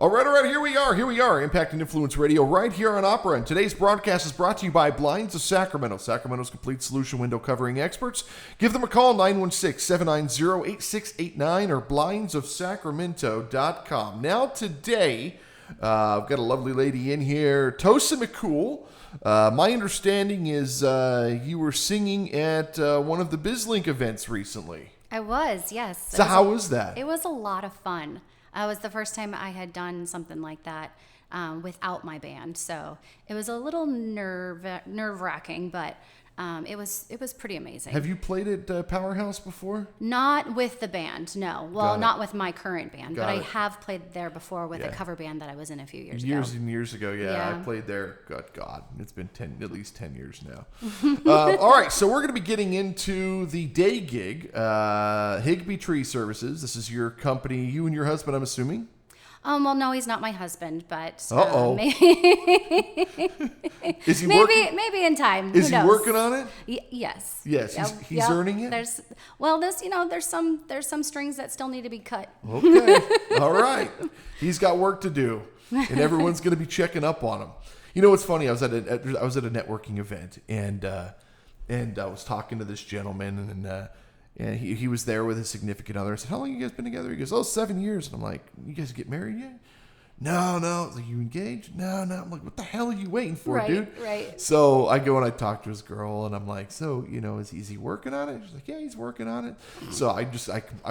All right, here we are, Impact and Influence Radio, right here on Opera. And today's broadcast is brought to you by Blinds of Sacramento, Sacramento's complete solution window covering experts. Give them a call, 916-790-8689 or blindsofsacramento.com. Now today, I've got a lovely lady in here, Tossa McCool. My understanding is you were singing at one of the BizLink events recently. I was, yes. So how was that? It was a lot of fun. It was the first time I had done something like that without my band. So it was a little nerve-wracking, but it was pretty amazing. Have you played at Powerhouse before? Not with the band, no. Well, not with my current band, but I have played there before with a cover band that I was in a few years ago. Years and years ago, yeah. I played there. Good God, it's been at least 10 years now. All right, so we're going to be getting into the day gig, Higby Tree Services. This is your company, you and your husband, I'm assuming? Well, no, he's not my husband, but maybe is he working? Maybe in time. Is he working on it? Yes. Yes, he's earning it. There's some strings that still need to be cut. Okay, all right. He's got work to do, and everyone's going to be checking up on him. You know what's funny? I was at a networking event, and I was talking to this gentleman, and he was there with his significant other. I said, how long have you guys been together? He goes, 7 years. And I'm like, you guys get married yet? No. I was like, you engaged? No. I'm like, what the hell are you waiting for, dude? Right. So I go and I talk to his girl, and I'm like, so, is he working on it? She's like, yeah, he's working on it. So I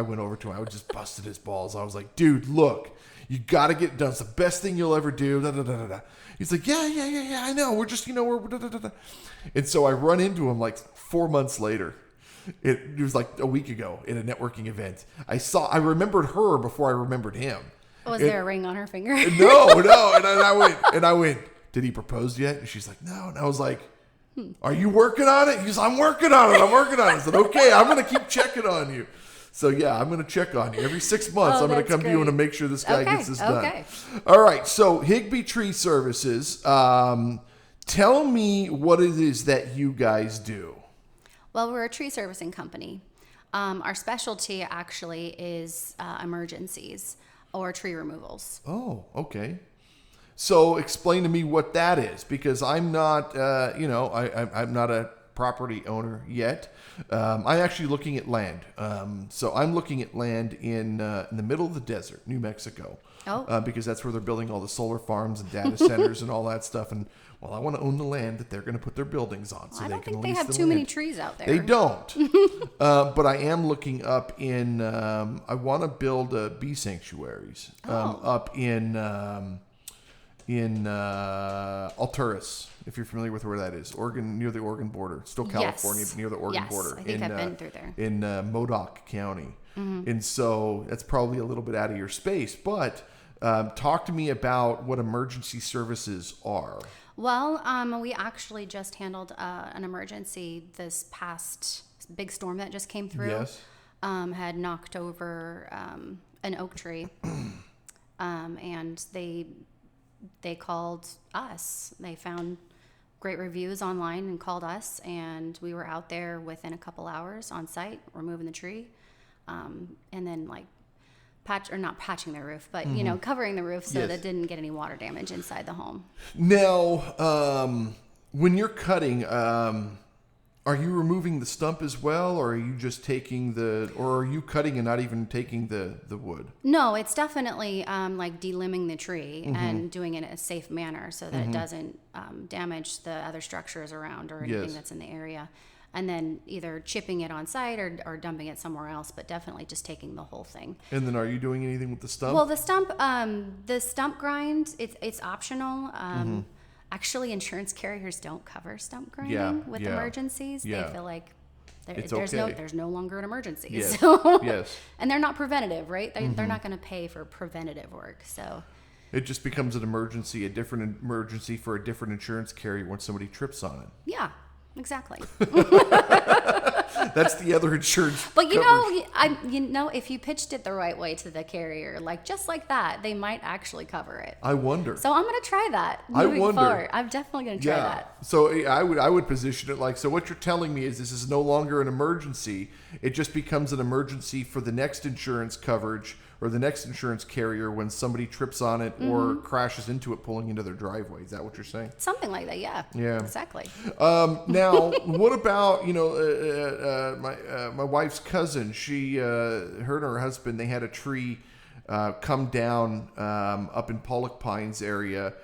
went over to him. I just busted his balls. I was like, dude, look, you got to get it done. It's the best thing you'll ever do. Da, da, da, da, da. He's like, yeah, I know. We're just, we're da, da, da, da. And so I run into him like 4 months later. It was like a week ago in a networking event. I remembered her before I remembered him. Was there a ring on her finger? No. And I went, did he propose yet? And she's like, no. And I was like, are you working on it? He's like, I'm working on it. I said, okay, I'm going to keep checking on you. So yeah, I'm going to check on you. Every 6 months, I'm going to come to you and make sure this guy gets this done. All right. So Higby Tree Services, tell me what it is that you guys do. Well, we're a tree servicing company. Our specialty actually is emergencies or tree removals. Oh, okay. So explain to me what that is, because I'm not, I'm not a property owner yet. I'm actually looking at land. So I'm looking at land in the middle of the desert, New Mexico. Oh. Because that's where they're building all the solar farms and data centers and all that stuff. And well, I want to own the land that they're going to put their buildings on, so I they don't can think lease they have the too land. many trees out there. They don't. But I am looking up in. I want to build bee sanctuaries up in Alturas, if you're familiar with where that is, Oregon, near the Oregon border. Still California, Yes. near the Oregon border. I think I've been through there. In Modoc County. Mm-hmm. And so that's probably a little bit out of your space, but talk to me about what emergency services are. Well, we actually just handled an emergency this past big storm that just came through. Yes. Had knocked over an oak tree, and they called us. They found great reviews online and called us, and we were out there within a couple hours on site removing the tree, and then not patching the roof, but covering the roof so that it didn't get any water damage inside the home. Now, when you're cutting, are you removing the stump as well, or are you just taking or are you cutting and not even taking the wood? No, it's definitely like delimbing the tree and doing it in a safe manner so that it doesn't damage the other structures around or anything that's in the area. And then either chipping it on site or dumping it somewhere else, but definitely just taking the whole thing. And then are you doing anything with the stump? Well, the stump grind, it's optional. Actually, insurance carriers don't cover stump grinding with emergencies. They feel like there's no longer an emergency. Yes. So, yes. And they're not preventative, right? They're not going to pay for preventative work. So it just becomes an emergency, a different emergency for a different insurance carrier when somebody trips on it. Yeah. Exactly. That's the other insurance. But if you pitched it the right way to the carrier, just like that, they might actually cover it. I wonder. So I'm going to try that moving forward. I'm definitely going to try that. So I would position it so what you're telling me is this is no longer an emergency. It just becomes an emergency for the next insurance coverage or the next insurance carrier when somebody trips on it or crashes into it pulling into their driveway. Is that what you're saying? Something like that, yeah. Yeah. Exactly. Now, what about, my wife's cousin? She, her and her husband, they had a tree come down up in Pollock Pines area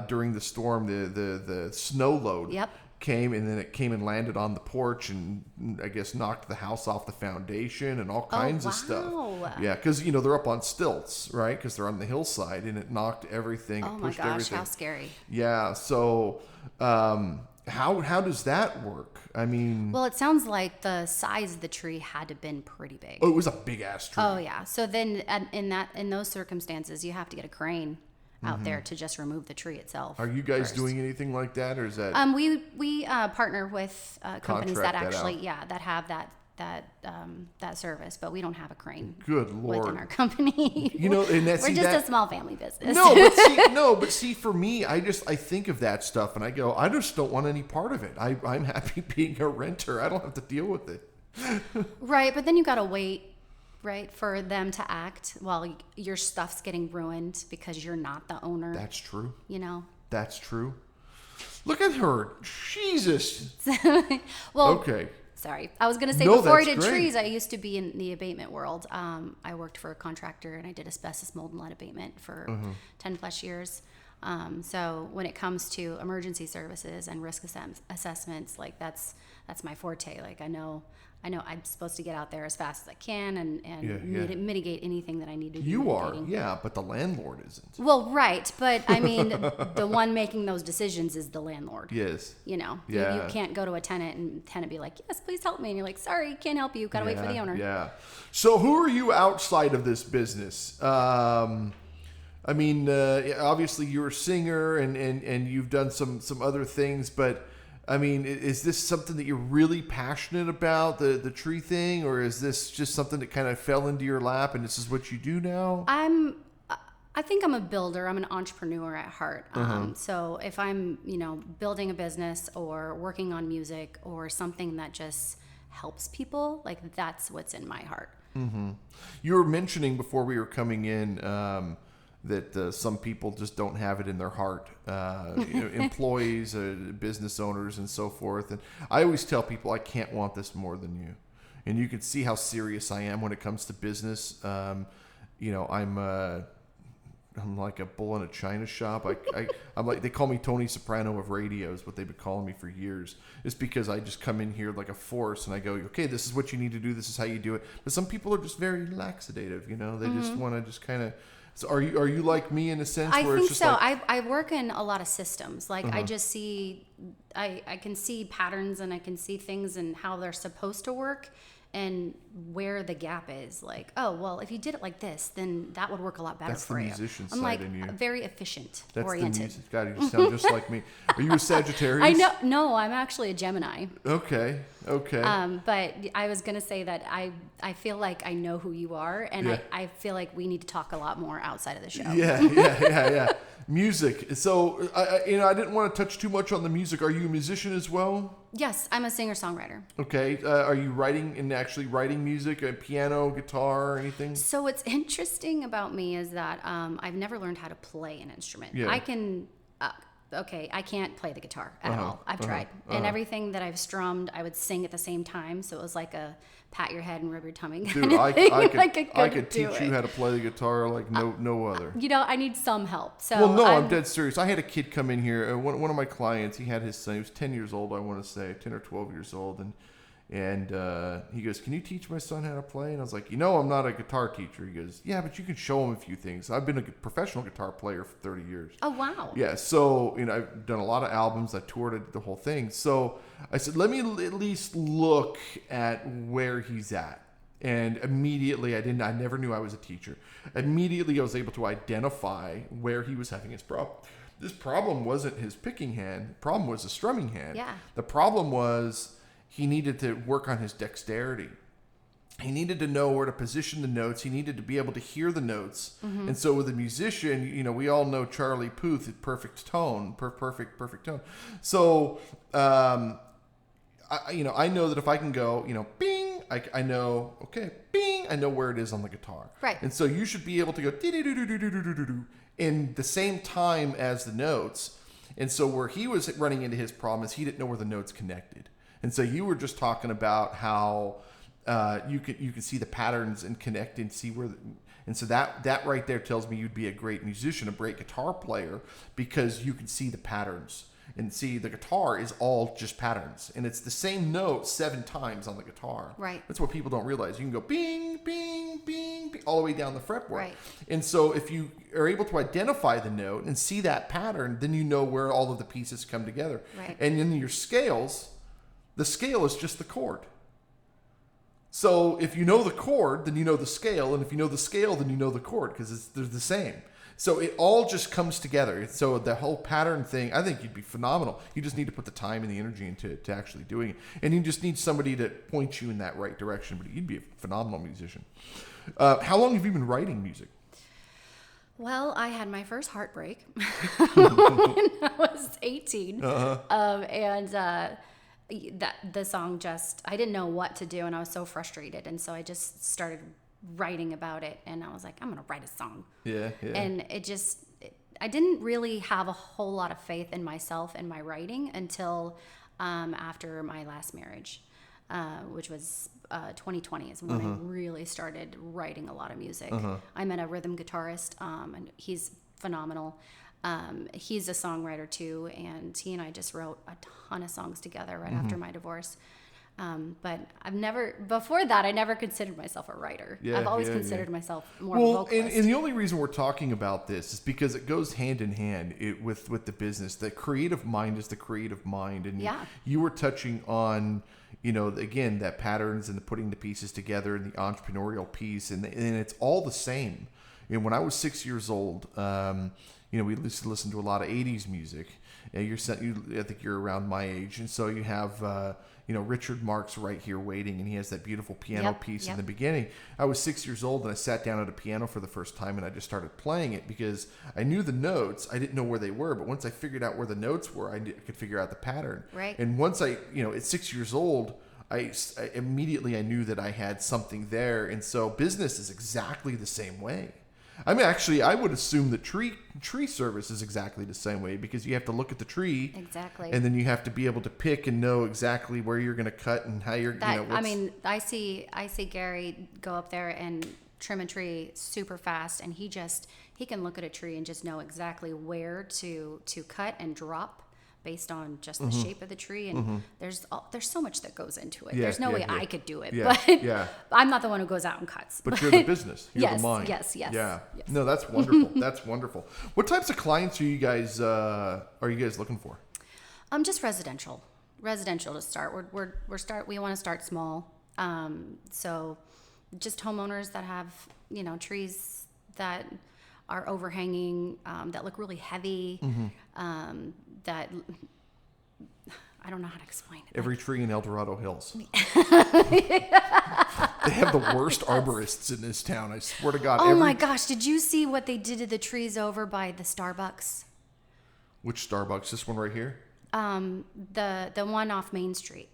during the storm. The snow load came, and then it came and landed on the porch and I guess knocked the house off the foundation and all kinds of stuff. Yeah, because they're up on stilts, right? Because they're on the hillside, and it knocked everything. Oh it my pushed gosh, everything. how scary! Yeah. So, how does that work? I mean, well, it sounds like the size of the tree had to have been pretty big. Oh, it was a big ass tree. Oh yeah. So then, in those circumstances, you have to get a crane out there to just remove the tree itself. Are you guys doing anything like that, or is that? We partner with companies that actually that have that service, but we don't have a crane. Good Lord. Within our company. And that's we're just a small family business. But see, for me, I think of that stuff and I go, I just don't want any part of it. I'm happy being a renter. I don't have to deal with it. Right, but then you got to wait. Right, for them to act while your stuff's getting ruined because you're not the owner. That's true. That's true. Look at her. Jesus. Well, okay. Sorry. I was going to say, before I did trees, I used to be in the abatement world. I worked for a contractor, and I did asbestos, mold, and lead abatement for 10 plus years. So when it comes to emergency services and risk assessments, like that's my forte. Like I know I'm supposed to get out there as fast as I can and mitigate anything that I need to do. You are, but the landlord isn't. Well, right, but I mean, the one making those decisions is the landlord. Yes. You can't go to a tenant and tenant be like, yes, please help me. And you're like, sorry, can't help you. Got to wait for the owner. Yeah. So who are you outside of this business? I mean, obviously you're a singer and you've done some other things, but I mean, is this something that you're really passionate about, the tree thing, or is this just something that kind of fell into your lap and this is what you do now? I think I'm a builder. I'm an entrepreneur at heart. So if I'm, building a business or working on music or something that just helps people, like that's what's in my heart. Mm-hmm. You were mentioning before we were coming in that some people just don't have it in their heart, employees, business owners, and so forth. And I always tell people I can't want this more than you. And you can see how serious I am when it comes to business. I'm like a bull in a china shop. I'm like, they call me Tony Soprano of radio is what they've been calling me for years. It's because I just come in here like a force and I go, okay, this is what you need to do. This is how you do it. But some people are just very laxative, they just want to just kind of. So are you like me in a sense? I where think it's just so. like, I work in a lot of systems. Like I just see, I can see patterns and I can see things and how they're supposed to work and where the gap is. Like, oh, well, if you did it like this, then that would work a lot better that's for the you. musician I'm side like in you. very efficient that's oriented. The music. God, you sound just like me. Are you a Sagittarius? I know. No, I'm actually a Gemini. Okay. But I was going to say that I feel like I know who you are, and I feel like we need to talk a lot more outside of the show. Yeah. Music. So, I didn't want to touch too much on the music. Are you a musician as well? Yes, I'm a singer-songwriter. Okay. Are you actually writing music, piano, guitar, or anything? So what's interesting about me is that I've never learned how to play an instrument. Yeah. I can... I can't play the guitar at all. I've tried. And everything that I've strummed, I would sing at the same time. So it was like a pat your head and rub your tummy kind Dude, of thing. I could teach you how to play the guitar like no other. I need some help. So well, no, I'm dead serious. I had a kid come in here. One of my clients, he had his son. He was 10 years old, I want to say, 10 or 12 years old. And he goes, can you teach my son how to play? And I was like, I'm not a guitar teacher. He goes, yeah, but you can show him a few things. I've been a professional guitar player for 30 years. Oh, wow. Yeah, so, I've done a lot of albums. I toured, I did the whole thing. So I said, let me at least look at where he's at. And immediately, I never knew I was a teacher. Immediately, I was able to identify where he was having his problem. This problem wasn't his picking hand. The problem was the strumming hand. Yeah. The problem was he needed to work on his dexterity. He needed to know where to position the notes. He needed to be able to hear the notes. Mm-hmm. And so with a musician, we all know Charlie Puth, perfect tone, perfect tone. So, I know that if I can go, bing, I know, okay, bing, bing, I know where it is on the guitar. Right. And so you should be able to go in the same time as the notes. And so where he was running into his problem is he didn't know where the notes connected. And so you were just talking about how you could see the patterns and connect and see where. And so that right there tells me you'd be a great musician, a great guitar player, because you can see the patterns. And see, the guitar is all just patterns. And it's the same note 7 times on the guitar. Right. That's what people don't realize. You can go bing, bing, bing, bing, all the way down the fretboard. Right. And so if you are able to identify the note and see that pattern, then you know where all of the pieces come together. Right. And in your scales, the scale is just the chord. So if you know the chord, then you know the scale. And if you know the scale, then you know the chord, because they're the same. So it all just comes together. So the whole pattern thing, I think you'd be phenomenal. You just need to put the time and the energy into actually doing it. And you just need somebody to point you in that right direction. But you'd be a phenomenal musician. How long have you been writing music? Well, I had my first heartbreak when I was 18. And the song I didn't know what to do, and I was so frustrated. And so I just started writing about it, and I was like, I'm gonna write a song. Yeah. And I didn't really have a whole lot of faith in myself and my writing until after my last marriage, which was 2020 is when I really started writing a lot of music. I met a rhythm guitarist, and he's phenomenal. He's a songwriter too, and he and I just wrote a ton of songs together right after my divorce. But before that, I never considered myself a writer. I've always considered myself more of a vocalist. And the only reason we're talking about this is because it goes hand in hand with the business. The creative mind is the creative mind. And you were touching on, again, that patterns and the putting the pieces together and the entrepreneurial piece. And it's all the same. And when I was 6 years old, we used to listen to a lot of 80s music. I think you're around my age. And so you have... Richard Marx Right Here Waiting, and he has that beautiful piano piece in the beginning. I was 6 years old, and I sat down at a piano for the first time, and I just started playing it because I knew the notes. I didn't know where they were, but once I figured out where the notes were, I could figure out the pattern. Right. And once at 6 years old, I immediately knew that I had something there, and so business is exactly the same way. I mean, actually, I would assume that tree service is exactly the same way, because you have to look at the tree, exactly, and then you have to be able to pick and know exactly where you're going to cut and how you're. I see Gary go up there and trim a tree super fast, and he can look at a tree and just know exactly where to cut and drop based on just the shape of the tree, and there's so much that goes into it. There's no way I could do it, but I'm not the one who goes out and cuts. But you're the business. You're the mind. Yes. Yeah. No, that's wonderful. That's wonderful. What types of clients are you guys looking for? Just residential to start. We want to start small. So just homeowners that have trees that are overhanging, that look really heavy, that I don't know how to explain it. Every tree in El Dorado Hills. They have the worst arborists in this town. I swear to God. Oh my gosh! Did you see what they did to the trees over by the Starbucks? Which Starbucks? This one right here? The one off Main Street.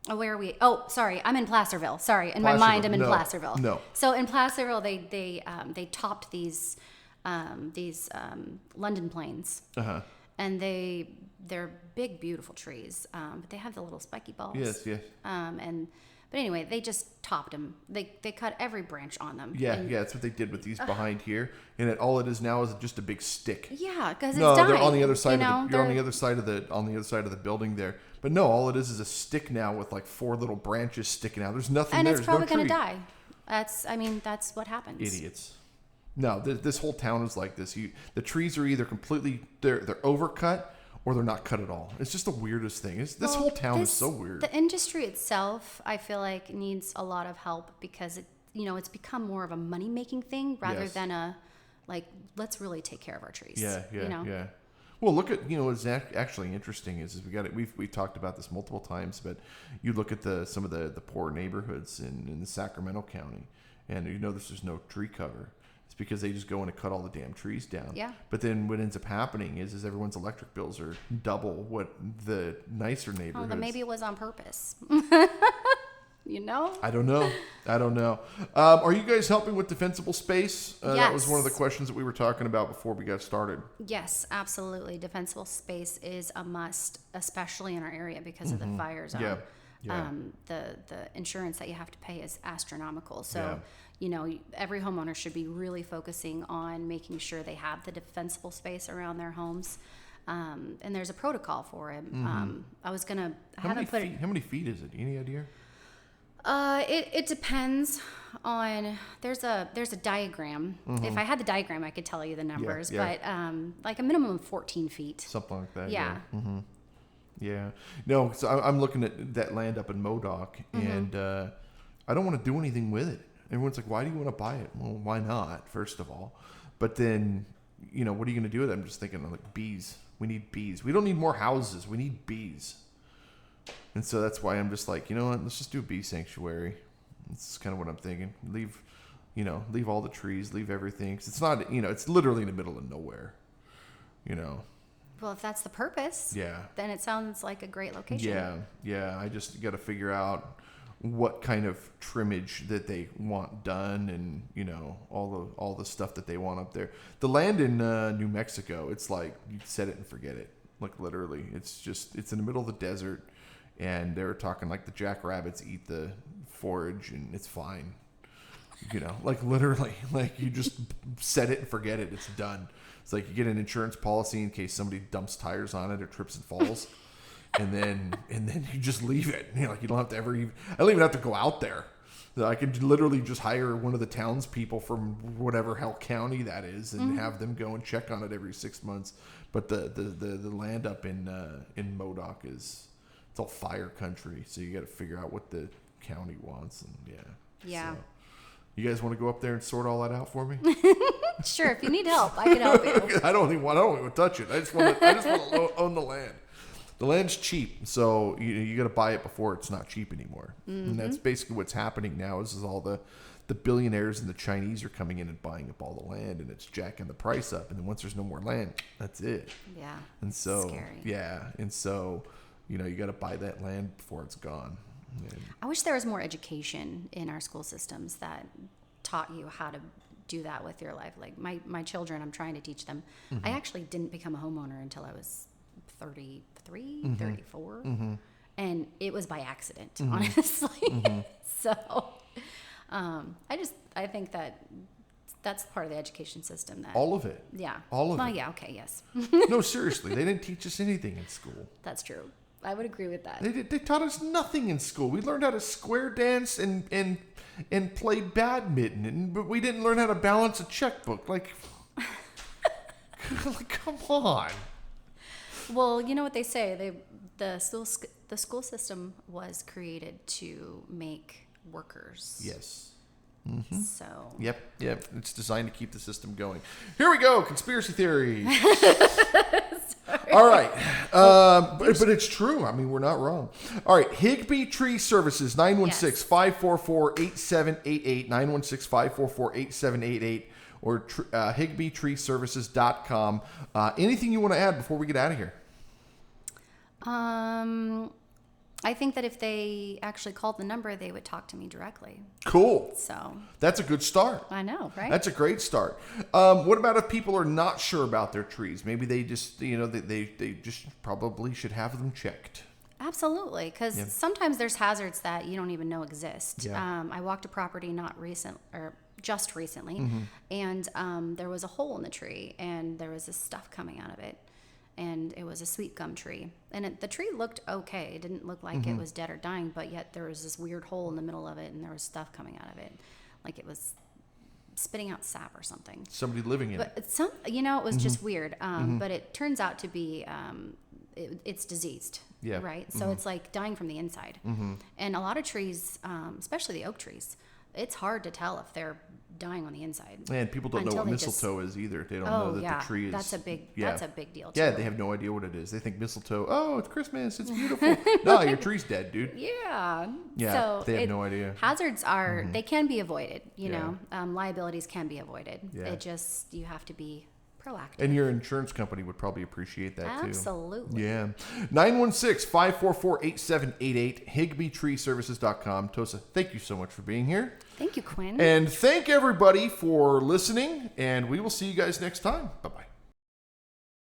Oh, where are we? Oh, sorry, I'm in Placerville. Sorry, in my mind, I'm in Placerville. No. So in Placerville, they topped these London planes. And they're big, beautiful trees, but they have the little spiky balls. Yes. But anyway, they just topped them. They cut every branch on them. Yeah, that's what they did with these behind here, and all it is now is just a big stick. Yeah, because it's dying. They're on the other side. You're on the other side of the building there. But no, all it is a stick now with like 4 little branches sticking out. There's nothing and there. And it's probably going to die. That's what happens. Idiots. No, this whole town is like this. The trees are either completely they're overcut or they're not cut at all. It's just the weirdest thing. This whole town is so weird. The industry itself, I feel like, needs a lot of help because it's become more of a money making thing rather than a let's really take care of our trees. Yeah. Well, look at what's actually interesting is we've talked about this multiple times, but you look at some of the poor neighborhoods in the Sacramento County, and there's no tree cover. Because they just go in and cut all the damn trees down. Yeah. But then what ends up happening is everyone's electric bills are double what the nicer neighborhoods. Oh, then maybe it was on purpose. you know? I don't know. Are you guys helping with defensible space? Yes. That was one of the questions that we were talking about before we got started. Yes, absolutely. Defensible space is a must, especially in our area because of the fire zone. Yeah. The insurance that you have to pay is astronomical. So, Yeah. you know, every homeowner should be really focusing on making sure they have the defensible space around their homes. And there's a protocol for it. I was gonna. How many feet is it? Any idea? It depends on. There's a diagram. If I had the diagram, I could tell you the numbers. Yeah. But like a minimum of 14 feet. Something like that. Yeah. Yeah. No, so I'm looking at that land up in Modoc, and I don't want to do anything with it. Everyone's like, why do you want to buy it? Well, why not, first of all? But then, you know, what are you going to do with it? I'm just thinking, like, bees. We need bees. We don't need more houses. We need bees. And so that's why I'm just like, you know what? Let's just do a bee sanctuary. That's kind of what I'm thinking. Leave all the trees, leave everything. 'Cause it's not, you know, it's literally in the middle of nowhere, you know. Well, if that's the purpose, then it sounds like a great location. Yeah. I just got to figure out what kind of trimmage that they want done, and you know, all the stuff that they want up there. The land in New Mexico, it's like you set it and forget it. Like literally, it's in the middle of the desert, and they're talking like the jackrabbits eat the forage, and it's fine. You know, like literally, like you just set it and forget it. It's done. It's like you get an insurance policy in case somebody dumps tires on it or trips and falls. And then you just leave it. You know, like you don't have to I don't even have to go out there. I could literally just hire one of the townspeople from whatever hell county that is, and have them go and check on it every 6 months. But the land up in Modoc it's all fire country, so you got to figure out what the county wants, and Yeah. So, you guys want to go up there and sort all that out for me? Sure. If you need help, I can help you. I don't even want to touch it. I just want to own the land. The land's cheap, so you got to buy it before it's not cheap anymore. And that's basically what's happening now. Is all the billionaires and the Chinese are coming in and buying up all the land, and it's jacking the price up. And then once there's no more land, that's it. Yeah. And so scary. you know, you got to buy that land before it's gone. And I wish there was more education in our school systems that taught you how to do that with your life. Like my children, I'm trying to teach them. I actually didn't become a homeowner until I was 33, 34. And it was by accident, honestly. So I think that's part of the education system. That all of it. Yeah. All of it. Well, yeah. Okay. Yes. No, seriously, they didn't teach us anything in school. That's true. I would agree with that. They taught us nothing in school. We learned how to square dance and play badminton, but we didn't learn how to balance a checkbook. Like come on. Well, you know what they say. The school system was created to make workers. Yes. So. Yep. It's designed to keep the system going. Here we go. Conspiracy theory. All right. But it's true. I mean, we're not wrong. All right. Higby Tree Services, 916-544-8788, 916-544-8788, or HigbyTreeServices.com. Anything you want to add before we get out of here? I think that if they actually called the number, they would talk to me directly. Cool. So that's a good start. I know, right? That's a great start. What about if people are not sure about their trees? Maybe they just, they just probably should have them checked. Absolutely, because sometimes there's hazards that you don't even know exist. Yeah. I walked a property just recently, and there was a hole in the tree, and there was this stuff coming out of it. And it was a sweet gum tree. And the tree looked okay. It didn't look like it was dead or dying, but yet there was this weird hole in the middle of it, and there was stuff coming out of it. Like it was spitting out sap or something. Somebody living in it. But it was just weird. But it turns out to be, it's diseased. Yeah. Right? So it's like dying from the inside. And a lot of trees, especially the oak trees, it's hard to tell if they're dying on the inside. And people don't know what mistletoe is either. They don't know that the tree is. That's a big deal too. Yeah, they have no idea what it is. They think mistletoe, oh, it's Christmas, it's beautiful. No, your tree's dead, dude. Yeah. Yeah, so they have no idea. Hazards they can be avoided, you know. Liabilities can be avoided. Yeah. You have to be proactive. And your insurance company would probably appreciate that too. Absolutely. Yeah. 916-544-8788, HigbyTreeServices.com. Tossa, thank you so much for being here. Thank you, Quinn. And thank everybody for listening, and we will see you guys next time. Bye-bye.